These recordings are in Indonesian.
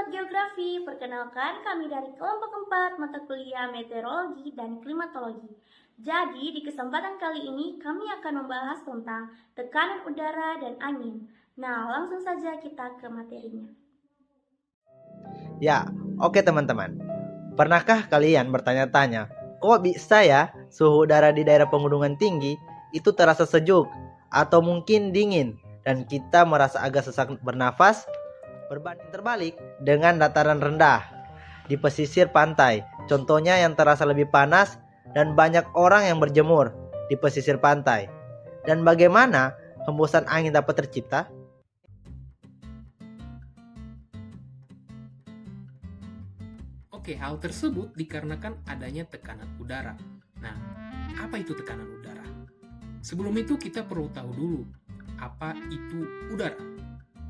Sobat Geografi, perkenalkan kami dari kelompok 4 mata kuliah Meteorologi dan Klimatologi. Jadi, di kesempatan kali ini kami akan membahas tentang tekanan udara dan angin. Nah, langsung saja kita ke materinya. Ya, oke teman-teman. Pernahkah kalian bertanya-tanya, kok bisa ya suhu udara di daerah pegunungan tinggi itu terasa sejuk atau mungkin dingin dan kita merasa agak sesak bernafas? Berbanding terbalik dengan dataran rendah di pesisir pantai. Contohnya yang terasa lebih panas dan banyak orang yang berjemur di pesisir pantai. Dan bagaimana hembusan angin dapat tercipta? Oke, hal tersebut dikarenakan adanya tekanan udara. Nah, apa itu tekanan udara? Sebelum itu kita perlu tahu dulu, apa itu udara?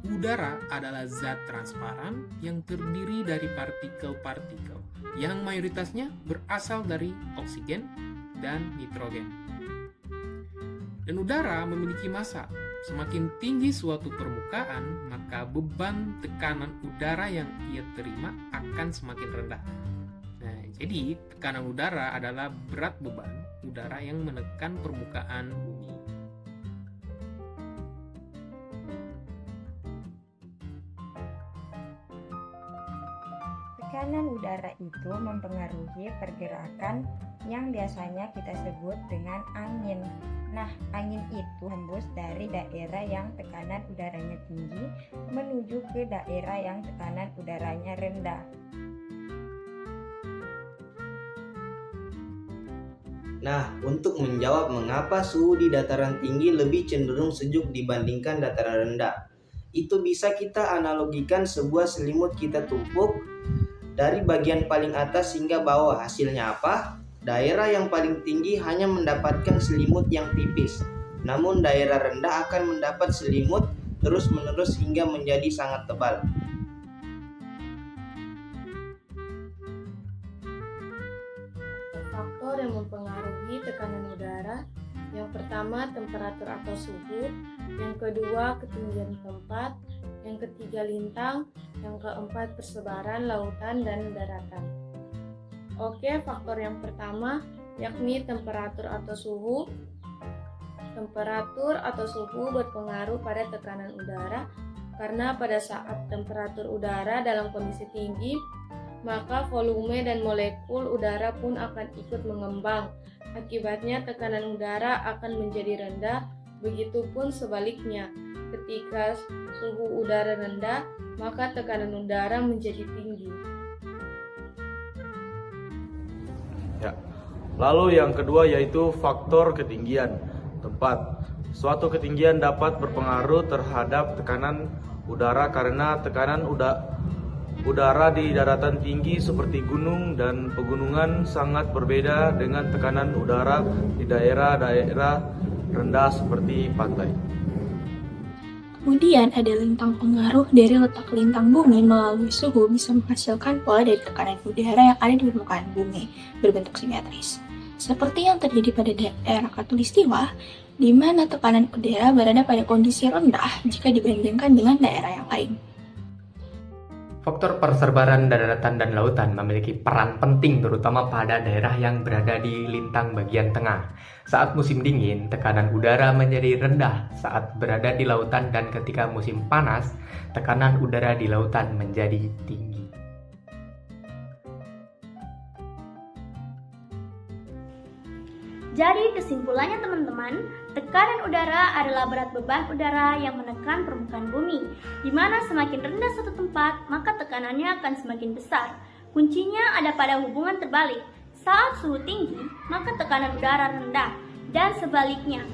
Udara adalah zat transparan yang terdiri dari partikel-partikel yang mayoritasnya berasal dari oksigen dan nitrogen. Dan udara memiliki massa. Semakin tinggi suatu permukaan, maka beban tekanan udara yang ia terima akan semakin rendah. Nah, jadi tekanan udara adalah berat beban udara yang menekan permukaan bumi. Tekanan udara itu mempengaruhi pergerakan yang biasanya kita sebut dengan angin. Nah, angin itu hembus dari daerah yang tekanan udaranya tinggi menuju ke daerah yang tekanan udaranya rendah. Nah, untuk menjawab mengapa suhu di dataran tinggi lebih cenderung sejuk dibandingkan dataran rendah, itu bisa kita analogikan sebuah selimut kita tumpuk dari bagian paling atas hingga bawah. Hasilnya apa? Daerah yang paling tinggi hanya mendapatkan selimut yang tipis, namun daerah rendah akan mendapat selimut terus-menerus hingga menjadi sangat tebal. Faktor yang mempengaruhi tekanan udara, yang pertama temperatur atau suhu, yang kedua ketinggian tempat, yang ketiga lintang, yang keempat persebaran lautan dan daratan. Oke, faktor yang pertama yakni temperatur atau suhu. Temperatur atau suhu berpengaruh pada tekanan udara karena pada saat temperatur udara dalam kondisi tinggi, maka volume dan molekul udara pun akan ikut mengembang. Akibatnya tekanan udara akan menjadi rendah, begitupun sebaliknya. Ketika suhu udara rendah, maka tekanan udara menjadi tinggi. Ya. Lalu yang kedua yaitu faktor ketinggian tempat. Suatu ketinggian dapat berpengaruh terhadap tekanan udara karena tekanan udara di daratan tinggi seperti gunung dan pegunungan sangat berbeda dengan tekanan udara di daerah-daerah rendah seperti pantai. Kemudian ada lintang pengaruh dari letak lintang bumi melalui suhu bisa menghasilkan pola dari tekanan udara yang ada di permukaan bumi berbentuk simetris. Seperti yang terjadi pada daerah Khatulistiwa, di mana tekanan udara berada pada kondisi rendah jika dibandingkan dengan daerah yang lain. Faktor persebaran daratan dan lautan memiliki peran penting terutama pada daerah yang berada di lintang bagian tengah. Saat musim dingin, tekanan udara menjadi rendah saat berada di lautan dan ketika musim panas, tekanan udara di lautan menjadi tinggi. Jadi kesimpulannya teman-teman, tekanan udara adalah berat beban udara yang menekan permukaan bumi. Di mana semakin rendah suatu tempat, maka tekanannya akan semakin besar. Kuncinya ada pada hubungan terbalik. Saat suhu tinggi, maka tekanan udara rendah, dan sebaliknya.